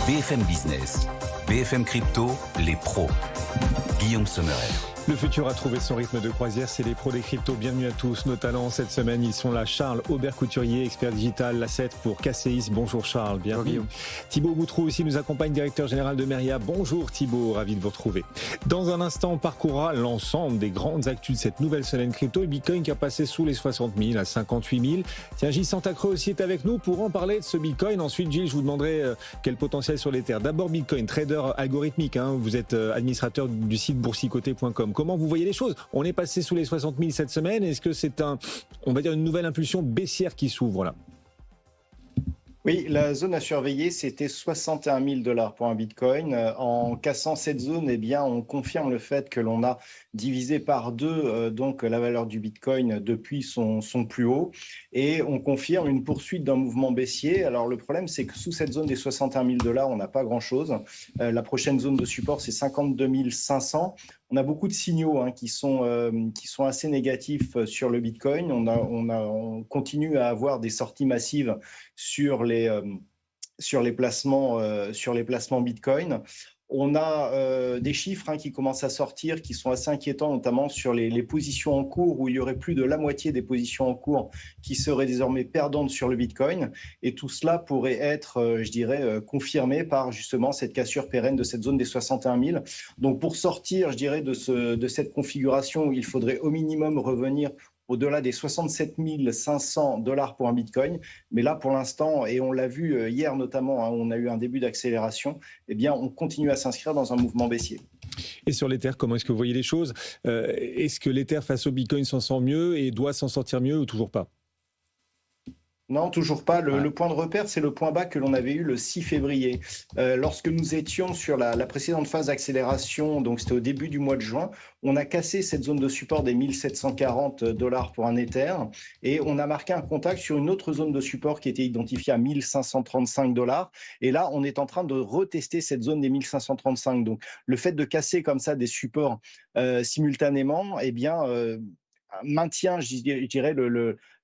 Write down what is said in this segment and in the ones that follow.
BFM Business, BFM Crypto, les pros. Guillaume Sommerer. Le futur a trouvé son rythme de croisière, c'est les pros des cryptos. Bienvenue à tous. Nos talents cette semaine, ils sont là. Charles Aubert-Couturier, expert digital, l'asset pour KCIS. Bonjour Charles, bienvenue. Thibaut Boutroux aussi nous accompagne, directeur général de Meria. Bonjour Thibaut, ravi de vous retrouver. Dans un instant, on parcourra l'ensemble des grandes actus de cette nouvelle semaine crypto. Et Bitcoin qui a passé sous les 60 000 à 58 000. Tiens, Gilles Santacreux aussi est avec nous pour en parler de ce Bitcoin. Ensuite, Gilles, je vous demanderai quel potentiel sur l'Ether. D'abord Bitcoin, trader algorithmique. Vous êtes administrateur du site boursicoté.com. Comment vous voyez les choses? On est passé sous les 60 000 cette semaine. Est-ce que c'est on va dire une nouvelle impulsion baissière qui s'ouvre là? Oui, la zone à surveiller, c'était 61 000 $ pour un Bitcoin. En cassant cette zone, eh bien, on confirme le fait que l'on a divisé par deux donc la valeur du Bitcoin depuis son plus haut, et on confirme une poursuite d'un mouvement baissier. Alors le problème, c'est que sous cette zone des 61 000 $, on n'a pas grand-chose. La prochaine zone de support, c'est 52 500. On a beaucoup de signaux qui sont assez négatifs sur le Bitcoin. On continue à avoir des sorties massives sur les placements Bitcoin. On a des chiffres qui commencent à sortir qui sont assez inquiétants, notamment sur les positions en cours, où il y aurait plus de la moitié des positions en cours qui seraient désormais perdantes sur le Bitcoin. Et tout cela pourrait être, confirmé par justement cette cassure pérenne de cette zone des 61 000. Donc pour sortir, de cette configuration, il faudrait au minimum revenir au-delà des 67 500 $ pour un Bitcoin. Mais là, pour l'instant, et on l'a vu hier notamment, on a eu un début d'accélération, eh bien, on continue à s'inscrire dans un mouvement baissier. Et sur l'Ether, comment est-ce que vous voyez les choses? Est-ce que l'Ether face au Bitcoin s'en sort mieux et doit s'en sortir mieux ou toujours pas? Non, toujours pas. Le point de repère, c'est le point bas que l'on avait eu le 6 février. Lorsque nous étions sur la précédente phase d'accélération, donc c'était au début du mois de juin, on a cassé cette zone de support des 1740 $ pour un Ether, et on a marqué un contact sur une autre zone de support qui était identifiée à 1535 $. Et là, on est en train de retester cette zone des 1535. Donc, le fait de casser comme ça des supports simultanément, eh bien, maintient, je dirais,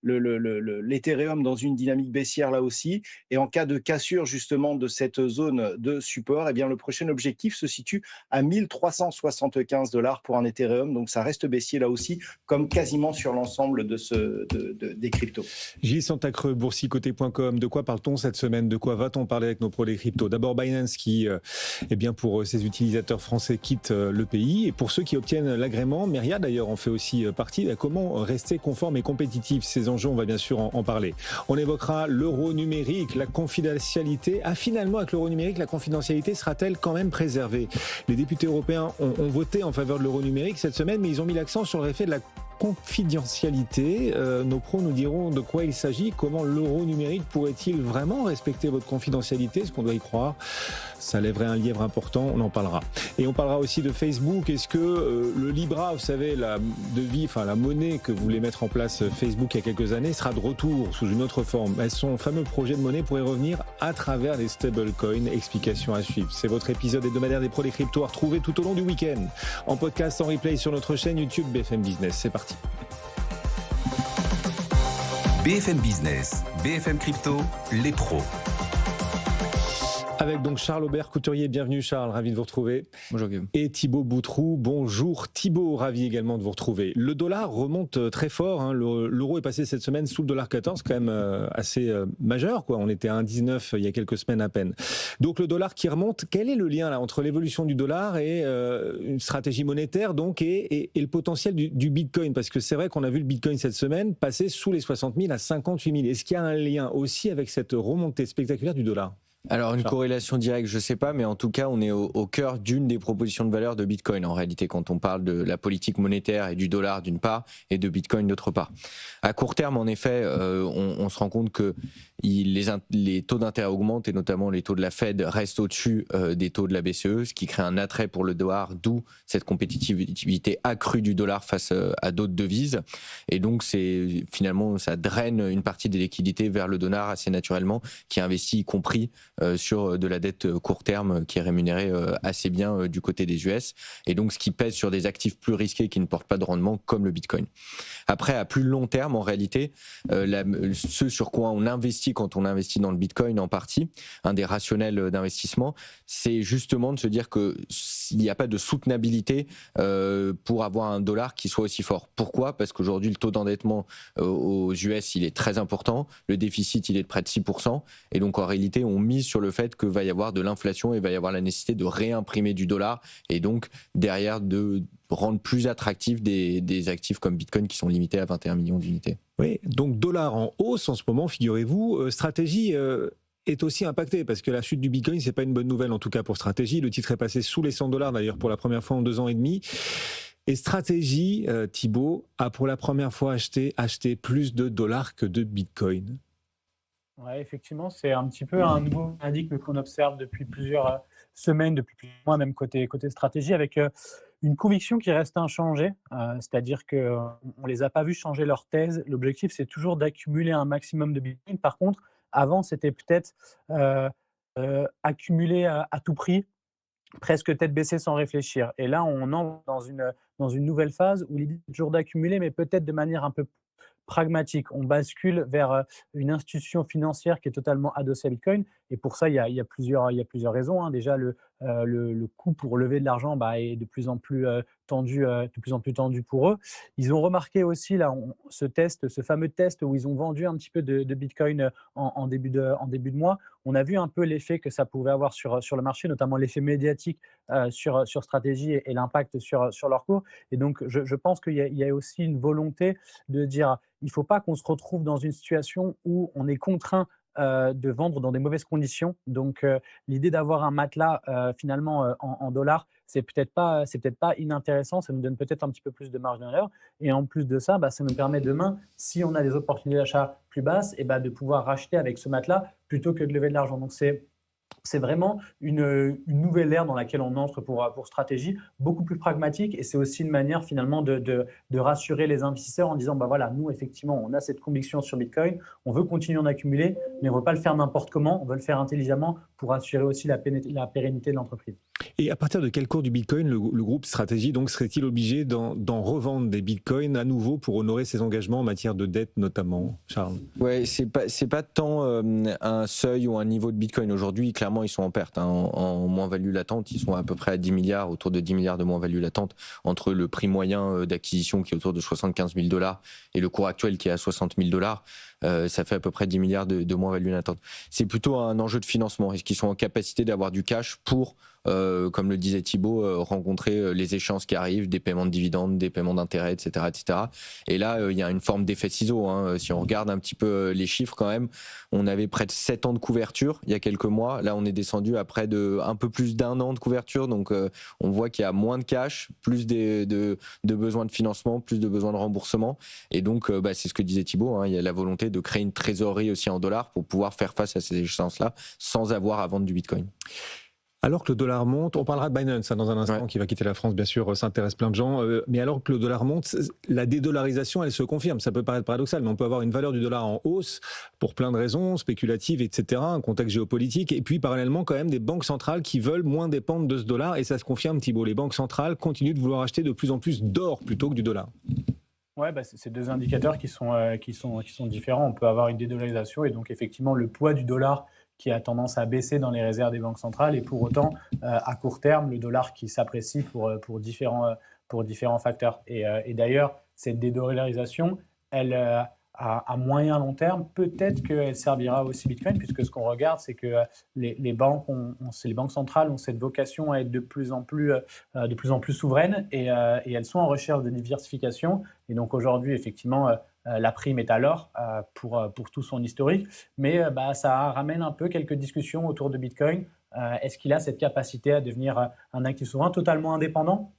l'Ethereum dans une dynamique baissière là aussi. Et en cas de cassure justement de cette zone de support, eh bien, le prochain objectif se situe à 1375 $ pour un Ethereum. Donc ça reste baissier là aussi, comme quasiment sur l'ensemble des cryptos. Gilles Santacreux, boursicoté.com. De quoi parle-t-on cette semaine? De quoi va-t-on parler avec nos pros des cryptos? D'abord Binance qui, pour ses utilisateurs français, quitte le pays. Et pour ceux qui obtiennent l'agrément, Meria d'ailleurs en fait aussi partie. Comment rester conforme et compétitif? Ces enjeux, on va bien sûr en parler. On évoquera l'euro numérique, la confidentialité. Finalement, avec l'euro numérique, la confidentialité sera-t-elle quand même préservée? Les députés européens ont voté en faveur de l'euro numérique cette semaine, mais ils ont mis l'accent sur le effet de la confidentialité. Nos pros nous diront de quoi il s'agit. Comment l'euro numérique pourrait-il vraiment respecter votre confidentialité? Est-ce qu'on doit y croire? Ça lèverait un lièvre important, on en parlera. Et on parlera aussi de Facebook. Est-ce que le Libra, vous savez, la monnaie que voulait mettre en place Facebook il y a quelques années, sera de retour sous une autre forme? Son fameux projet de monnaie pourrait revenir à travers les stablecoins. Explication à suivre. C'est votre épisode hebdomadaire des pros des cryptos à retrouver tout au long du week-end. En podcast, en replay sur notre chaîne YouTube BFM Business. C'est parti. BFM Business, BFM Crypto, les pros. Avec donc Charles Aubert-Couturier, bienvenue Charles, ravi de vous retrouver. Bonjour Guillaume. Et Thibaut Boutroux, bonjour Thibaut, ravi également de vous retrouver. Le dollar remonte très fort, l'euro est passé cette semaine sous le $14, quand même assez majeur, quoi. On était à 1,19 il y a quelques semaines à peine. Donc le dollar qui remonte, quel est le lien là entre l'évolution du dollar et une stratégie monétaire donc et le potentiel du Bitcoin? Parce que c'est vrai qu'on a vu le Bitcoin cette semaine passer sous les 60 000 à 58 000. Est-ce qu'il y a un lien aussi avec cette remontée spectaculaire du dollar? Alors, une corrélation directe, je ne sais pas, mais en tout cas, on est au cœur d'une des propositions de valeur de Bitcoin, en réalité, quand on parle de la politique monétaire et du dollar d'une part, et de Bitcoin d'autre part. À court terme, en effet, on se rend compte que les taux d'intérêt augmentent, et notamment les taux de la Fed restent au-dessus des taux de la BCE, ce qui crée un attrait pour le dollar, d'où cette compétitivité accrue du dollar face à d'autres devises. Et donc, finalement, ça draine une partie des liquidités vers le dollar assez naturellement, qui investit, y compris sur de la dette court terme qui est rémunérée assez bien du côté des US, et donc ce qui pèse sur des actifs plus risqués qui ne portent pas de rendement comme le Bitcoin. Après, à plus long terme, en réalité, ce sur quoi on investit quand on investit dans le Bitcoin en partie, un des rationnels d'investissement, c'est justement de se dire qu'il n'y a pas de soutenabilité pour avoir un dollar qui soit aussi fort. Pourquoi ? Parce qu'aujourd'hui, le taux d'endettement aux US, il est très important, le déficit, il est de près de 6%, et donc en réalité, on mise sur le fait qu'il va y avoir de l'inflation et il va y avoir la nécessité de réimprimer du dollar, et donc derrière de rendre plus attractifs des actifs comme Bitcoin qui sont limités à 21 millions d'unités. Oui, donc dollar en hausse en ce moment, figurez-vous. Stratégie est aussi impactée parce que la chute du Bitcoin, c'est pas une bonne nouvelle en tout cas pour Stratégie. Le titre est passé sous les 100 $ d'ailleurs pour la première fois en 2 ans et demi. Et Stratégie, Thibaut, a pour la première fois acheté plus de dollars que de Bitcoin. Ouais, effectivement, c'est un petit peu un nouveau paradigme qu'on observe depuis plusieurs semaines, depuis plusieurs mois, même côté stratégie, avec une conviction qui reste inchangée, c'est-à-dire qu'on ne les a pas vus changer leur thèse. L'objectif, c'est toujours d'accumuler un maximum de Bitcoin. Par contre, avant, c'était peut-être accumuler à tout prix, presque tête baissée sans réfléchir. Et là, on entre dans une nouvelle phase où l'idée est toujours d'accumuler, mais peut-être de manière un peu pragmatique. On bascule vers une institution financière qui est totalement adossée à Bitcoin. Et pour ça, il y a plusieurs raisons, hein. Déjà, le coût pour lever de l'argent est de plus en plus tendu pour eux. Ils ont remarqué aussi là, ce fameux test où ils ont vendu un petit peu de Bitcoin en début de mois. On a vu un peu l'effet que ça pouvait avoir sur le marché, notamment l'effet médiatique sur Stratégie et l'impact sur leur cours. Et donc, je pense qu'il y a aussi une volonté de dire il ne faut pas qu'on se retrouve dans une situation où on est contraint de vendre dans des mauvaises conditions. Donc, l'idée d'avoir un matelas finalement en dollars, c'est peut-être pas inintéressant. Ça nous donne peut-être un petit peu plus de marge de manœuvre. Et en plus de ça, ça nous permet demain, si on a des opportunités d'achat plus basses, de pouvoir racheter avec ce matelas plutôt que de lever de l'argent. Donc, c'est vraiment une nouvelle ère dans laquelle on entre pour Stratégie, beaucoup plus pragmatique, et c'est aussi une manière finalement de rassurer les investisseurs en disant voilà, nous effectivement on a cette conviction sur Bitcoin, on veut continuer en accumuler, mais on ne veut pas le faire n'importe comment, on veut le faire intelligemment pour assurer aussi la pérennité de l'entreprise. Et à partir de quel cours du Bitcoin le groupe Stratégie donc serait-il obligé d'en revendre des Bitcoins à nouveau pour honorer ses engagements en matière de dette notamment, Charles ? Ouais, c'est pas tant un seuil ou un niveau de Bitcoin. Aujourd'hui, clairement, ils sont en perte, hein, en moins-value latente. Ils sont à peu près à 10 milliards, autour de 10 milliards de moins-value latente, entre le prix moyen d'acquisition qui est autour de 75 000 $ et le cours actuel qui est à 60 000 $. Ça fait à peu près 10 milliards de moins-value latente. C'est plutôt un enjeu de financement. Est-ce qu'ils sont en capacité d'avoir du cash pour, comme le disait Thibaut, rencontrer les échéances qui arrivent, des paiements de dividendes, des paiements d'intérêts, etc., etc. Et là, il y a une forme d'effet ciseau, hein. Si on regarde un petit peu les chiffres quand même, on avait près de 7 ans de couverture il y a quelques mois. Là, on est descendu à près de un peu plus d'1 an de couverture. Donc, on voit qu'il y a moins de cash, plus de besoins de financement, plus de besoins de remboursement. Et donc, c'est ce que disait Thibaut, hein, il y a la volonté de créer une trésorerie aussi en dollars pour pouvoir faire face à ces échéances-là sans avoir à vendre du Bitcoin. Alors que le dollar monte, on parlera de Binance dans un instant, qui va quitter la France, bien sûr, ça intéresse plein de gens, mais alors que le dollar monte, la dédollarisation, elle se confirme. Ça peut paraître paradoxal, mais on peut avoir une valeur du dollar en hausse pour plein de raisons, spéculatives, etc., un contexte géopolitique, et puis parallèlement quand même des banques centrales qui veulent moins dépendre de ce dollar, et ça se confirme, Thibaut, les banques centrales continuent de vouloir acheter de plus en plus d'or plutôt que du dollar. Ouais, c'est deux indicateurs qui sont différents. On peut avoir une dédollarisation et donc effectivement le poids du dollar qui a tendance à baisser dans les réserves des banques centrales, et pour autant, à court terme, le dollar qui s'apprécie pour différents facteurs. Et d'ailleurs, cette dédollarisation, elle, à moyen long terme, peut-être qu'elle servira aussi Bitcoin, puisque ce qu'on regarde, c'est que les banques centrales ont cette vocation à être de plus en plus souveraines, et elles sont en recherche de diversification. Et donc aujourd'hui, effectivement, la prime est à l'or pour tout son historique, mais ça ramène un peu quelques discussions autour de Bitcoin. Est-ce qu'il a cette capacité à devenir un actif souverain totalement indépendant ?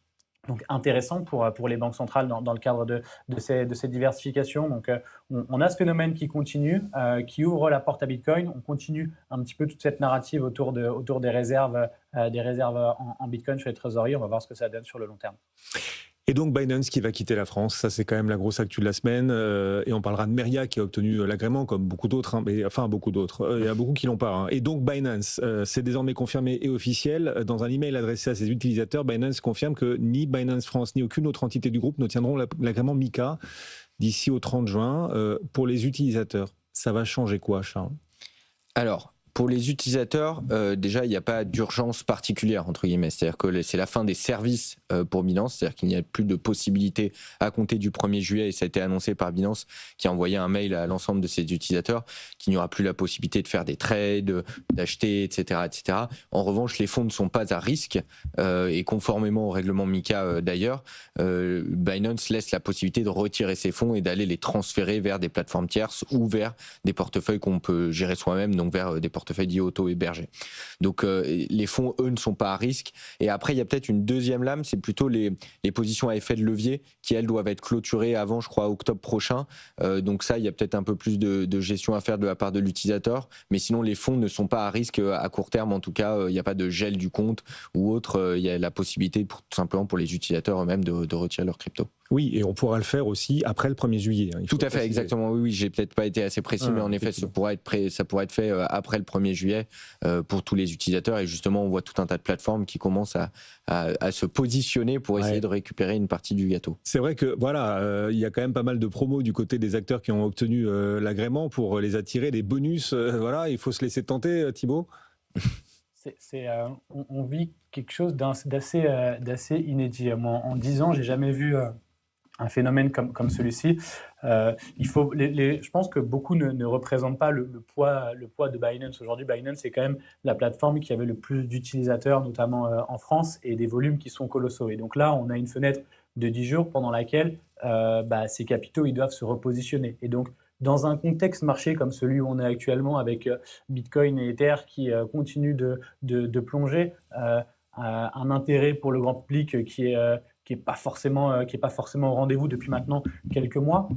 Donc intéressant pour les banques centrales dans le cadre de cette diversification. Donc on a ce phénomène qui continue, qui ouvre la porte à Bitcoin. On continue un petit peu toute cette narrative autour des réserves en Bitcoin sur les trésoreries. On va voir ce que ça donne sur le long terme. Et donc Binance qui va quitter la France, ça c'est quand même la grosse actu de la semaine. Et on parlera de Meria qui a obtenu l'agrément, comme beaucoup d'autres, mais enfin beaucoup d'autres. Il y a beaucoup qui l'ont pas. Et donc Binance, c'est désormais confirmé et officiel. Dans un email adressé à ses utilisateurs, Binance confirme que ni Binance France ni aucune autre entité du groupe n'obtiendront l'agrément MiCA d'ici au 30 juin. Pour les utilisateurs, ça va changer quoi, Charles ? Alors, pour les utilisateurs, déjà, il n'y a pas d'urgence particulière, entre guillemets. C'est-à-dire que c'est la fin des services pour Binance. C'est-à-dire qu'il n'y a plus de possibilité à compter du 1er juillet, et ça a été annoncé par Binance, qui a envoyé un mail à l'ensemble de ses utilisateurs, qu'il n'y aura plus la possibilité de faire des trades, d'acheter, etc., etc. En revanche, les fonds ne sont pas à risque, et conformément au règlement MiCA d'ailleurs, Binance laisse la possibilité de retirer ses fonds et d'aller les transférer vers des plateformes tierces ou vers des portefeuilles qu'on peut gérer soi-même, donc vers des portefeuilles dits auto-hébergés. Donc les fonds, eux, ne sont pas à risque. Et après, il y a peut-être une deuxième lame, c'est plutôt les positions à effet de levier qui, elles, doivent être clôturées avant, je crois, octobre prochain. Donc ça, il y a peut-être un peu plus de gestion à faire de la part de l'utilisateur. Mais sinon, les fonds ne sont pas à risque à court terme. En tout cas, il n'y a pas de gel du compte ou autre. Il y a la possibilité, tout simplement, pour les utilisateurs eux-mêmes de retirer leur crypto. Oui, et on pourra le faire aussi après le 1er juillet. Tout à fait, exactement. Oui, j'ai peut-être pas été assez précis, mais en effet, ça pourrait être fait après le 1er juillet pour tous les utilisateurs. Et justement, on voit tout un tas de plateformes qui commencent à se positionner pour essayer de récupérer une partie du gâteau. C'est vrai que voilà, il y a quand même pas mal de promos du côté des acteurs qui ont obtenu l'agrément pour les attirer, des bonus. Voilà, il faut se laisser tenter, Thibaut. On vit quelque chose d'assez inédit. Moi, en 10 ans, j'ai jamais vu un phénomène comme celui-ci. Je pense que beaucoup ne représentent pas le poids de Binance. Aujourd'hui, Binance est quand même la plateforme qui avait le plus d'utilisateurs, notamment en France, et des volumes qui sont colossaux. Et donc là, on a une fenêtre de 10 jours pendant laquelle ces capitaux ils doivent se repositionner. Et donc, dans un contexte marché comme celui où on est actuellement, avec Bitcoin et Ether qui continuent de plonger, un intérêt pour le grand public qui est pas forcément au rendez-vous depuis maintenant quelques mois,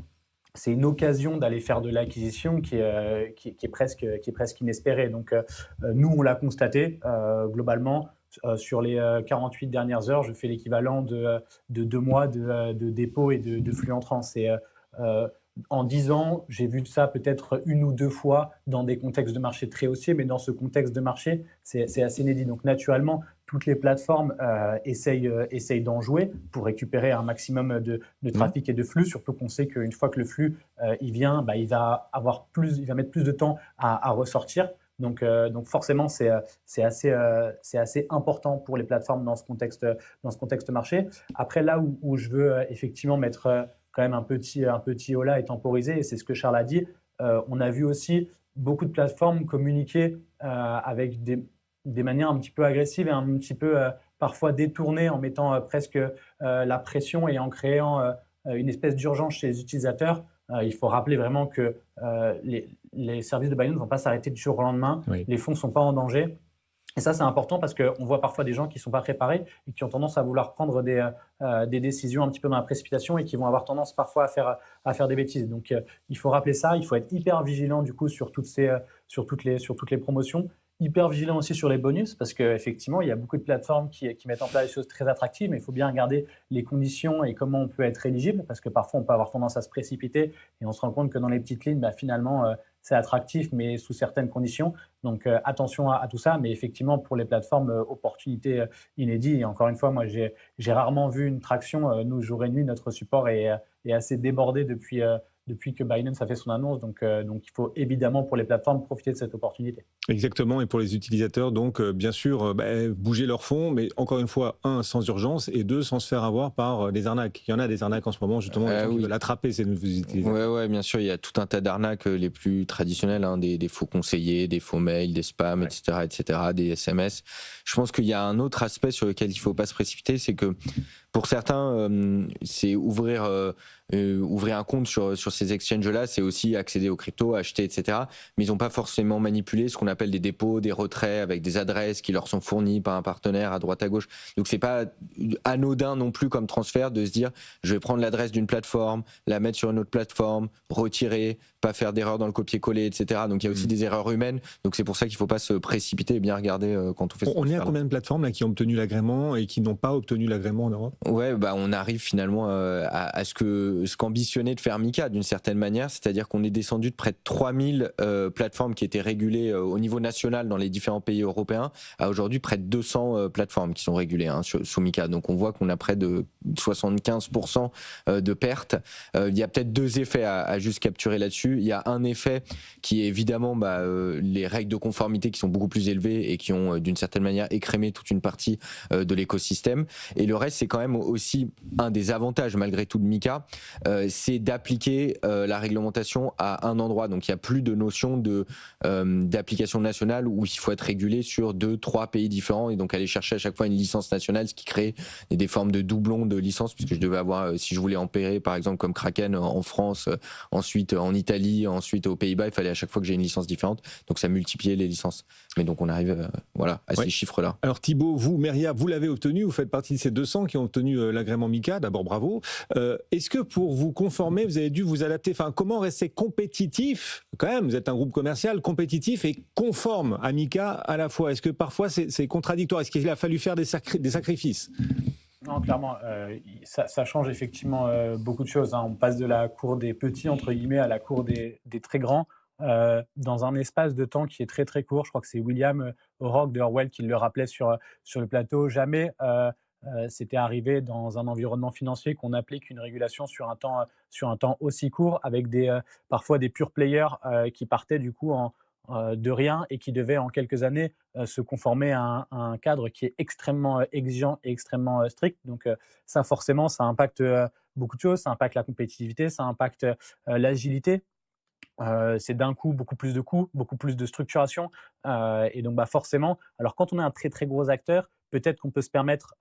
c'est une occasion d'aller faire de l'acquisition qui est presque inespérée. Donc nous, on l'a constaté globalement. Sur les 48 dernières heures, je fais l'équivalent de 2 mois de dépôt et de flux entrants. En 10 ans, j'ai vu ça peut-être 1 ou 2 fois dans des contextes de marché très haussiers, mais dans ce contexte de marché, c'est assez inédit. Donc naturellement, toutes les plateformes essayent d'en jouer pour récupérer un maximum de trafic et de flux, surtout qu'on sait qu'une fois que le flux il vient, il va mettre plus de temps à ressortir. Donc forcément, c'est assez important pour les plateformes dans ce contexte marché. Après, là où je veux effectivement mettre quand même un petit holà et temporiser, et c'est ce que Charles a dit, on a vu aussi beaucoup de plateformes communiquer avec des manières un petit peu agressives et un petit peu parfois détournées, en mettant presque la pression et en créant une espèce d'urgence chez les utilisateurs. Il faut rappeler vraiment que les services de Binance ne vont pas s'arrêter du jour au lendemain. Oui. Les fonds ne sont pas en danger. Et ça, c'est important parce qu'on voit parfois des gens qui ne sont pas préparés et qui ont tendance à vouloir prendre des décisions un petit peu dans la précipitation et qui vont avoir tendance parfois à faire des bêtises. Donc, il faut rappeler ça. Il faut être hyper vigilant du coup sur toutes les promotions. Hyper vigilant aussi sur les bonus parce qu'effectivement, il y a beaucoup de plateformes qui mettent en place des choses très attractives, mais il faut bien regarder les conditions et comment on peut être éligible parce que parfois, on peut avoir tendance à se précipiter et on se rend compte que dans les petites lignes, finalement, c'est attractif, mais sous certaines conditions. Donc, attention à tout ça. Mais effectivement, pour les plateformes, opportunité inédite. Et encore une fois, moi, j'ai rarement vu une traction. Nous, jour et nuit, notre support est assez débordé depuis que Binance a fait son annonce. Donc, il faut évidemment, pour les plateformes, profiter de cette opportunité. Exactement. Et pour les utilisateurs, donc, bien sûr, bouger leurs fonds, mais encore une fois, 1, sans urgence, et 2, sans se faire avoir par des arnaques. Il y en a des arnaques en ce moment, justement, les gens qui veulent attraper ces nouveaux utilisateurs. Oui, bien sûr. Il y a tout un tas d'arnaques, les plus traditionnelles, des faux conseillers, des faux mails, des spams, etc., des SMS. Je pense qu'il y a un autre aspect sur lequel il ne faut pas se précipiter, c'est que pour certains, c'est ouvrir un compte sur ces exchanges-là, c'est aussi accéder aux cryptos, acheter, etc. Mais ils n'ont pas forcément manipulé ce qu'on appelle des dépôts, des retraits avec des adresses qui leur sont fournies par un partenaire à droite à gauche. Donc c'est pas anodin non plus comme transfert de se dire je vais prendre l'adresse d'une plateforme, la mettre sur une autre plateforme, retirer, pas faire d'erreurs dans le copier-coller, etc. Donc il y a aussi des erreurs humaines. Donc c'est pour ça qu'il ne faut pas se précipiter et bien regarder quand on fait. On est à combien de plateformes là qui ont obtenu l'agrément et qui n'ont pas obtenu l'agrément en Europe? Ouais, on arrive finalement à ce qu'ambitionnait de faire Mika d'une certaine manière, c'est-à-dire qu'on est descendu de près de 3000 plateformes qui étaient régulées au niveau national dans les différents pays européens à aujourd'hui près de 200 plateformes qui sont régulées sous Mika. Donc on voit qu'on a près de 75% de pertes. Il y a peut-être deux effets à juste capturer là-dessus. Il y a un effet qui est évidemment les règles de conformité qui sont beaucoup plus élevées et qui ont d'une certaine manière écrémé toute une partie de l'écosystème. Et le reste, c'est quand même aussi un des avantages malgré tout de Mika, c'est d'appliquer la réglementation à un endroit. Donc il n'y a plus de notion d'application nationale où il faut être régulé sur 2-3 pays différents et donc aller chercher à chaque fois une licence nationale, ce qui crée des formes de doublons de licences, puisque je devais avoir, si je voulais opérer par exemple comme Kraken en France, ensuite en Italie, ensuite aux Pays-Bas, il fallait à chaque fois que j'ai une licence différente, donc ça multipliait les licences. Mais donc on arrive à ces chiffres-là. Alors Thibaut, vous, Meria, vous l'avez obtenu, vous faites partie de ces 200 qui ont obtenu l'agrément Mika, d'abord bravo. Est-ce que pour vous conformer, vous avez dû vous adapter, comment rester compétitif, quand même, vous êtes un groupe commercial compétitif et conforme à Mika à la fois? Est-ce que parfois c'est contradictoire? Est-ce qu'il a fallu faire des sacrifices? Non, clairement, ça change effectivement beaucoup de choses. On passe de la cour des petits, entre guillemets, à la cour des très grands, dans un espace de temps qui est très très court. Je crois que c'est William O'Rourke de Orwell qui le rappelait sur le plateau. Jamais c'était arrivé dans un environnement financier qu'on applique une régulation sur un temps aussi court, avec parfois des pure players qui partaient du coup de rien et qui devaient en quelques années se conformer à un cadre qui est extrêmement exigeant et extrêmement strict. Donc ça, forcément, ça impacte beaucoup de choses. Ça impacte la compétitivité, ça impacte l'agilité. C'est d'un coup beaucoup plus de coûts, beaucoup plus de structuration. Et donc forcément, alors quand on est un très très gros acteur, peut-être qu'on peut se permettre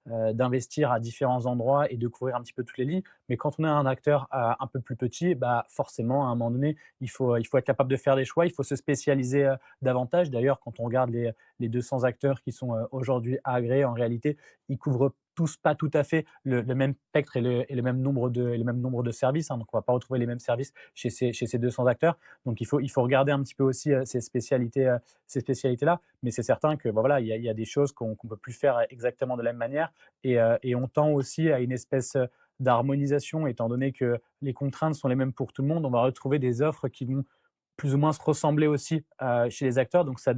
d'investir à différents endroits et de couvrir un petit peu toutes les lignes. Mais quand on est un acteur un peu plus petit, forcément, à un moment donné, il faut être capable de faire des choix, il faut se spécialiser davantage. D'ailleurs, quand on regarde les 200 acteurs qui sont aujourd'hui agréés, en réalité, ils couvrent tous pas tout à fait le même spectre et le même nombre de services. Donc, on ne va pas retrouver les mêmes services chez ces 200 acteurs. Donc, il faut regarder un petit peu aussi ces spécialités-là. Mais c'est certain que il y a des choses qu'on ne peut plus faire exactement de la même manière. Et on tend aussi à une espèce d'harmonisation, étant donné que les contraintes sont les mêmes pour tout le monde. On va retrouver des offres qui vont plus ou moins se ressembler aussi chez les acteurs. Donc, ça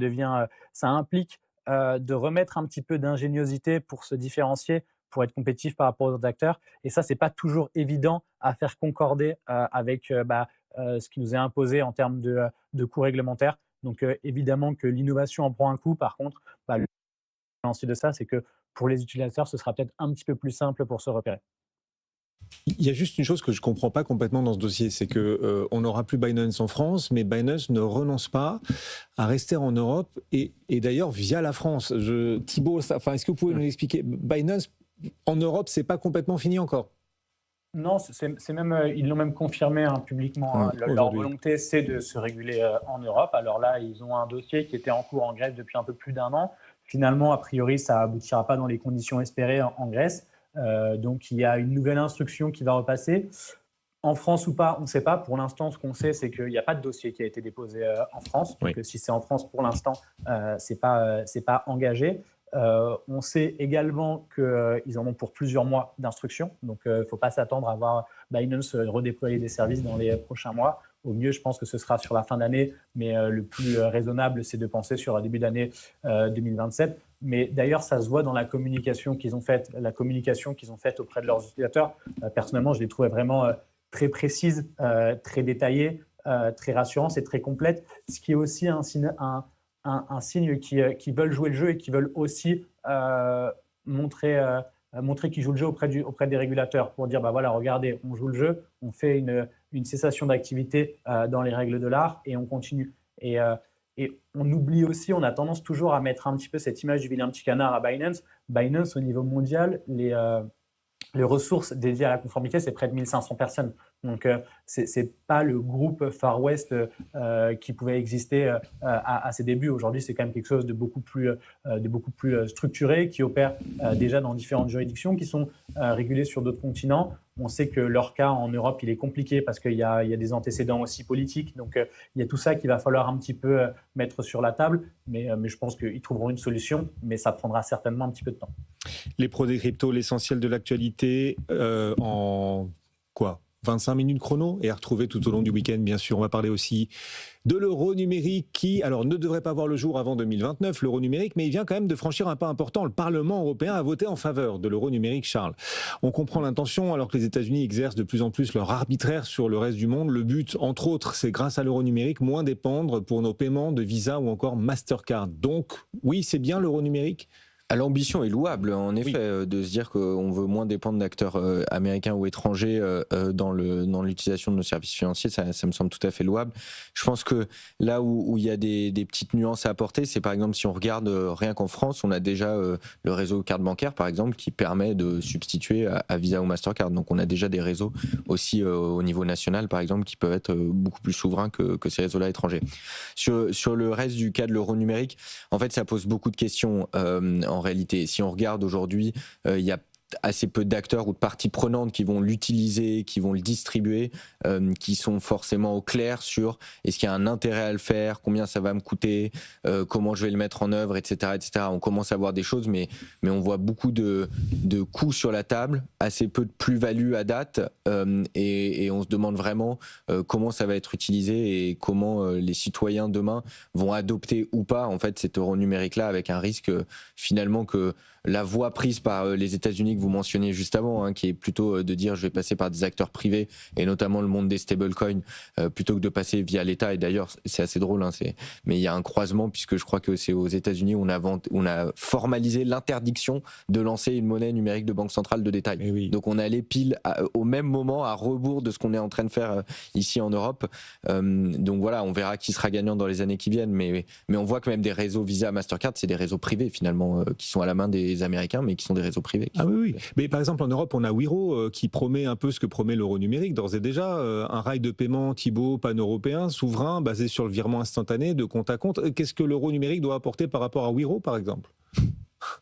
implique de remettre un petit peu d'ingéniosité pour se différencier, pour être compétitif par rapport aux autres acteurs. Et ça, c'est pas toujours évident à faire concorder avec ce qui nous est imposé en termes de coûts réglementaires. Donc, évidemment que l'innovation en prend un coup. Par contre, le lancé de ça, c'est que pour les utilisateurs, ce sera peut-être un petit peu plus simple pour se repérer. Il y a juste une chose que je ne comprends pas complètement dans ce dossier, c'est qu'on n'aura plus Binance en France, mais Binance ne renonce pas à rester en Europe et d'ailleurs via la France. Thibaut, est-ce que vous pouvez nous expliquer? Binance en Europe, c'est pas complètement fini encore? Non, c'est même, ils l'ont même confirmé publiquement. Leur volonté, c'est de se réguler en Europe. Alors là, ils ont un dossier qui était en cours en Grèce depuis un peu plus d'un an. Finalement, a priori, ça aboutira pas dans les conditions espérées en Grèce. Donc, il y a une nouvelle instruction qui va repasser. En France ou pas, on ne sait pas. Pour l'instant, ce qu'on sait, c'est qu'il n'y a pas de dossier qui a été déposé en France. Donc, si c'est en France pour l'instant, c'est pas engagé. On sait également qu'ils en ont pour plusieurs mois d'instruction. Donc, il ne faut pas s'attendre à voir Binance redéployer des services dans les prochains mois. Au mieux, je pense que ce sera sur la fin d'année, mais le plus raisonnable, c'est de penser sur le début d'année 2027. Mais d'ailleurs, ça se voit dans la communication qu'ils ont faite, auprès de leurs utilisateurs. Personnellement, je les trouvais vraiment très précises, très détaillées, très rassurantes et très complètes, ce qui est aussi un signe qui veulent jouer le jeu et qui veulent aussi montrer qu'ils jouent le jeu auprès des régulateurs pour dire regardez, on joue le jeu, on fait une cessation d'activité dans les règles de l'art et on continue. Et on oublie aussi, on a tendance toujours à mettre un petit peu cette image du vilain petit canard à Binance. Binance, au niveau mondial, les ressources dédiées à la conformité, c'est près de 1500 personnes. Donc, c'est pas le groupe Far West qui pouvait exister à ses débuts. Aujourd'hui, c'est quand même quelque chose de beaucoup plus structuré, qui opère déjà dans différentes juridictions, qui sont régulées sur d'autres continents. On sait que leur cas en Europe, il est compliqué parce qu'il y a des antécédents aussi politiques. Donc, il y a tout ça qu'il va falloir un petit peu mettre sur la table. Mais je pense qu'ils trouveront une solution, mais ça prendra certainement un petit peu de temps. Les pros des cryptos, l'essentiel de l'actualité en quoi 25 minutes chrono et à retrouver tout au long du week-end, bien sûr. On va parler aussi de l'euro numérique qui, alors, ne devrait pas voir le jour avant 2029, l'euro numérique, mais il vient quand même de franchir un pas important. Le Parlement européen a voté en faveur de l'euro numérique, Charles. On comprend l'intention, alors que les États-Unis exercent de plus en plus leur arbitraire sur le reste du monde. Le but, entre autres, c'est grâce à l'euro numérique, moins dépendre pour nos paiements de Visa ou encore Mastercard. Donc, oui, c'est bien l'euro numérique. L'ambition est louable, en effet, de se dire qu'on veut moins dépendre d'acteurs américains ou étrangers dans l'utilisation de nos services financiers, ça me semble tout à fait louable. Je pense que là où il y a des petites nuances à apporter, c'est par exemple si on regarde rien qu'en France, on a déjà le réseau carte bancaire, par exemple, qui permet de substituer à Visa ou Mastercard. Donc on a déjà des réseaux aussi au niveau national, par exemple, qui peuvent être beaucoup plus souverains que ces réseaux-là étrangers. Sur le reste du cas de l'euro numérique, en fait, ça pose beaucoup de questions. En réalité, si on regarde aujourd'hui, il y a assez peu d'acteurs ou de parties prenantes qui vont l'utiliser, qui vont le distribuer, qui sont forcément au clair sur est-ce qu'il y a un intérêt à le faire, combien ça va me coûter, comment je vais le mettre en œuvre, etc., etc. On commence à voir des choses, mais on voit beaucoup de coûts sur la table, assez peu de plus-value à date, et on se demande vraiment comment ça va être utilisé et comment les citoyens demain vont adopter ou pas en fait cet euro numérique-là, avec un risque finalement que la voie prise par les États-Unis que vous mentionniez juste avant, qui est plutôt de dire je vais passer par des acteurs privés et notamment le monde des stablecoins plutôt que de passer via l'État. Et d'ailleurs, c'est assez drôle, mais il y a un croisement puisque je crois que c'est aux États-Unis où on a formalisé l'interdiction de lancer une monnaie numérique de banque centrale de détail. Oui. Donc on est allé pile au même moment, à rebours de ce qu'on est en train de faire ici en Europe. Donc voilà, on verra qui sera gagnant dans les années qui viennent, mais on voit que même des réseaux Visa, Mastercard, c'est des réseaux privés finalement qui sont à la main des Américains, mais qui sont des réseaux privés. Ah oui. Mais par exemple, en Europe, on a Wero qui promet un peu ce que promet l'euro numérique, d'ores et déjà. Un rail de paiement Thibaut pan-européen, souverain, basé sur le virement instantané de compte à compte. Qu'est-ce que l'euro numérique doit apporter par rapport à Wero, par exemple ?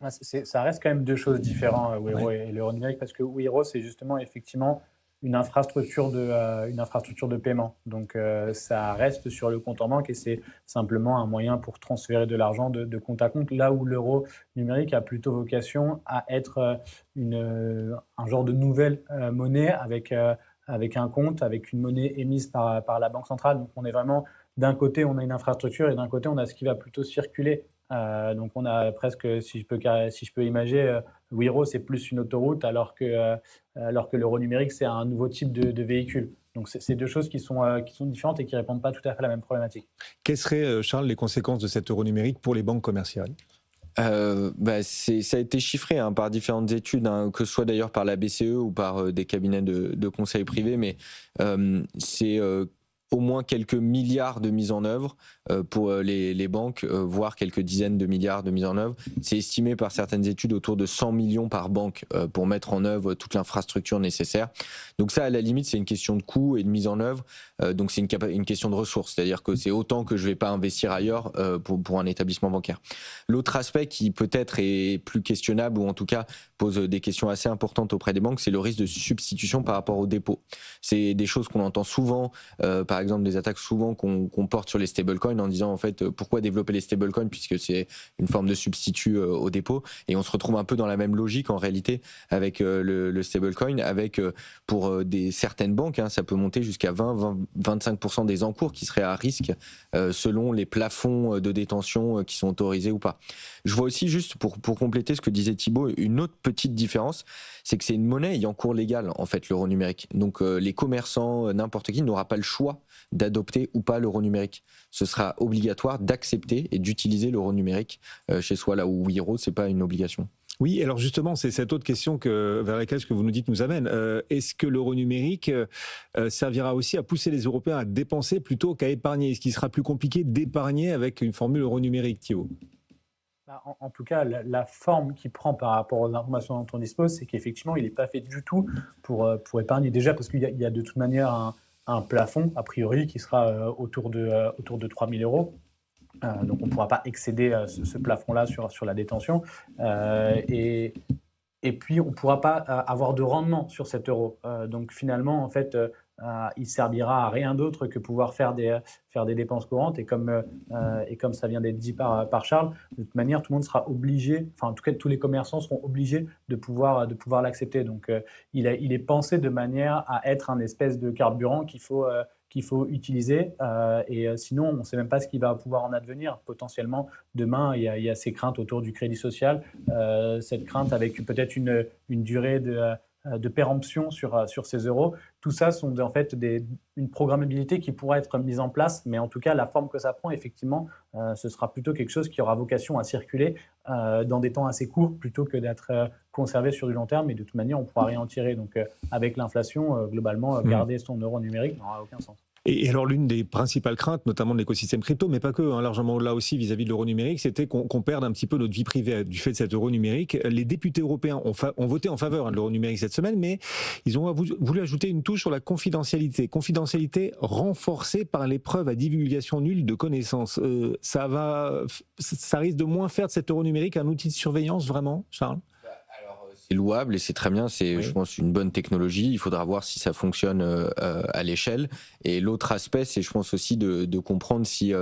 Ça reste quand même deux choses différentes, Wero et l'euro numérique, parce que Wero, c'est justement effectivement une infrastructure de paiement. Donc, ça reste sur le compte en banque et c'est simplement un moyen pour transférer de l'argent de compte à compte, là où l'euro numérique a plutôt vocation à être un genre de nouvelle monnaie avec un compte, avec une monnaie émise par la Banque centrale. Donc, on est vraiment, d'un côté, on a une infrastructure et d'un côté, on a ce qui va plutôt circuler. Donc, on a presque, si je peux imaginer, Wero, c'est plus une autoroute, alors que l'euro numérique, c'est un nouveau type de véhicule. Donc, c'est deux choses qui sont différentes et qui ne répondent pas tout à fait à la même problématique. Quelles seraient, Charles, les conséquences de cet euro numérique pour les banques commerciales ? Ça a été chiffré par différentes études, que ce soit d'ailleurs par la BCE ou par des cabinets de conseil privés, mais c'est au moins quelques milliards de mises en œuvre pour les banques, voire quelques dizaines de milliards de mises en œuvre. C'est estimé par certaines études autour de 100 millions par banque pour mettre en œuvre toute l'infrastructure nécessaire. Donc ça, à la limite, c'est une question de coût et de mise en œuvre. Donc c'est une question de ressources, c'est-à-dire que c'est autant que je ne vais pas investir ailleurs pour un établissement bancaire. L'autre aspect qui peut-être est plus questionnable, ou en tout cas pose des questions assez importantes auprès des banques, c'est le risque de substitution par rapport au dépôt. C'est des choses qu'on entend souvent, par exemple des attaques souvent qu'on porte sur les stablecoins en disant en fait pourquoi développer les stablecoins puisque c'est une forme de substitut au dépôt, et on se retrouve un peu dans la même logique en réalité avec le stablecoin, avec pour certaines banques, ça peut monter jusqu'à 20-25% des encours qui seraient à risque selon les plafonds de détention qui sont autorisés ou pas. Je vois aussi, juste pour compléter ce que disait Thibaut, une autre petite différence, c'est que c'est une monnaie ayant cours légal en fait, l'euro numérique. Donc les commerçants, n'importe qui n'aura pas le choix d'adopter ou pas l'euro numérique. Ce sera obligatoire d'accepter et d'utiliser l'euro numérique chez soi, là où Wero, c'est pas une obligation. Oui, alors justement, c'est cette autre question vers laquelle ce que vous nous dites nous amène. Est-ce que l'euro numérique servira aussi à pousser les Européens à dépenser plutôt qu'à épargner ? Est-ce qu'il sera plus compliqué d'épargner avec une formule euro numérique, Thibaut ? En tout cas, la forme qu'il prend par rapport aux informations dont on dispose, c'est qu'effectivement, il n'est pas fait du tout pour épargner. Déjà parce qu'il y a de toute manière un plafond, a priori, qui sera autour de 3 000 euros. Donc on ne pourra pas excéder ce plafond-là sur la détention. Et puis, on ne pourra pas avoir de rendement sur cet euro. Donc finalement, en fait, il servira à rien d'autre que pouvoir faire des dépenses courantes. Et comme ça vient d'être dit par Charles, de toute manière, tout le monde sera obligé, enfin en tout cas tous les commerçants seront obligés de pouvoir l'accepter. Donc il est pensé de manière à être un espèce de carburant qu'il faut utiliser. Sinon, on ne sait même pas ce qui va pouvoir en advenir. Potentiellement, demain, il y a ces craintes autour du crédit social, cette crainte avec peut-être une durée de péremption sur ces euros. Tout ça sont en fait une programmabilité qui pourra être mise en place, mais en tout cas, la forme que ça prend, effectivement, ce sera plutôt quelque chose qui aura vocation à circuler dans des temps assez courts plutôt que d'être conservé sur du long terme. Et de toute manière, on ne pourra rien en tirer. Donc, avec l'inflation, globalement, garder son euro numérique n'aura aucun sens. Et alors, l'une des principales craintes, notamment de l'écosystème crypto, mais pas que, largement là aussi vis-à-vis de l'euro numérique, c'était qu'on perde un petit peu notre vie privée du fait de cet euro numérique. Les députés européens ont voté en faveur de l'euro numérique cette semaine, mais ils ont voulu ajouter une touche sur la confidentialité. Confidentialité renforcée par les preuves à divulgation nulle de connaissances. Ça risque de moins faire de cet euro numérique un outil de surveillance, vraiment, Charles ? C'est louable et c'est très bien, Oui. je pense, une bonne technologie. Il faudra voir si ça fonctionne à l'échelle. Et l'autre aspect, c'est, je pense aussi, de comprendre si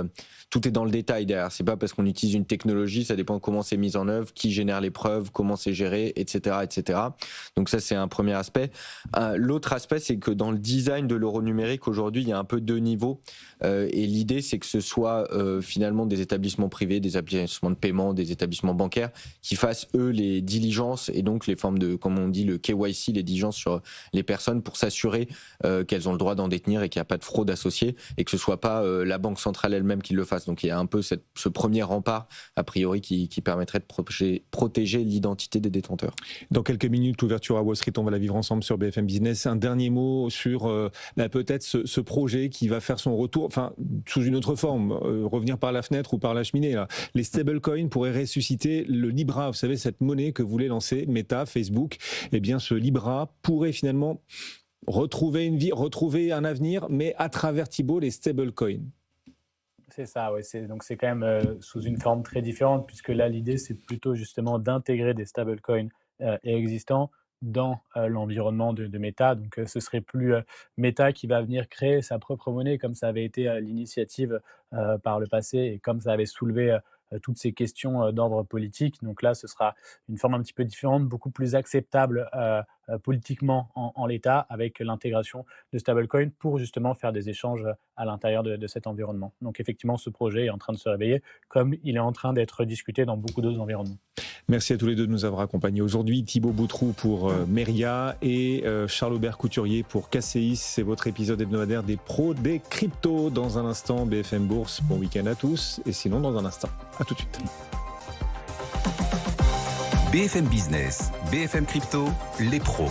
tout est dans le détail derrière. C'est pas parce qu'on utilise une technologie, ça dépend de comment c'est mis en œuvre, qui génère les preuves, comment c'est géré, etc., etc. Donc ça, c'est un premier aspect. L'autre aspect, c'est que dans le design de l'euro numérique, aujourd'hui, il y a un peu deux niveaux. Et l'idée, c'est que ce soit finalement des établissements privés, des établissements de paiement, des établissements bancaires qui fassent, eux, les diligences et donc les formes de, comme on dit, le KYC, les diligences sur les personnes pour s'assurer qu'elles ont le droit d'en détenir et qu'il n'y a pas de fraude associée et que ce ne soit pas la Banque centrale elle-même qui le fasse. Donc il y a un peu ce premier rempart, a priori, qui permettrait de protéger l'identité des détenteurs. Dans quelques minutes, l'ouverture à Wall Street, on va la vivre ensemble sur BFM Business. Un dernier mot sur peut-être ce projet qui va faire son retour, enfin, sous une autre forme, revenir par la fenêtre ou par la cheminée. Là. Les stablecoins pourraient ressusciter le Libra, vous savez, cette monnaie que voulait lancer Meta, Facebook. Eh bien, ce Libra pourrait finalement retrouver une vie, retrouver un avenir, mais à travers, Thibault, les stablecoins. C'est ça, oui. Donc c'est quand même sous une forme très différente, puisque là, l'idée, c'est plutôt justement d'intégrer des stablecoins existants dans l'environnement de Meta. Donc ce serait plus Meta qui va venir créer sa propre monnaie, comme ça avait été l'initiative par le passé, et comme ça avait soulevé toutes ces questions d'ordre politique. Donc là, ce sera une forme un petit peu différente, beaucoup plus acceptable politiquement en l'état, avec l'intégration de stablecoins pour justement faire des échanges à l'intérieur de cet environnement. Donc effectivement, ce projet est en train de se réveiller, comme il est en train d'être discuté dans beaucoup d'autres environnements. Merci à tous les deux de nous avoir accompagnés aujourd'hui. Thibault Boutroux pour Meria et Charles-Aubert Couturier pour KCIS. C'est votre épisode hebdomadaire des pros des cryptos. Dans un instant, BFM Bourse. Bon week-end à tous. Et sinon, dans un instant. À tout de suite. BFM Business, BFM Crypto, les pros.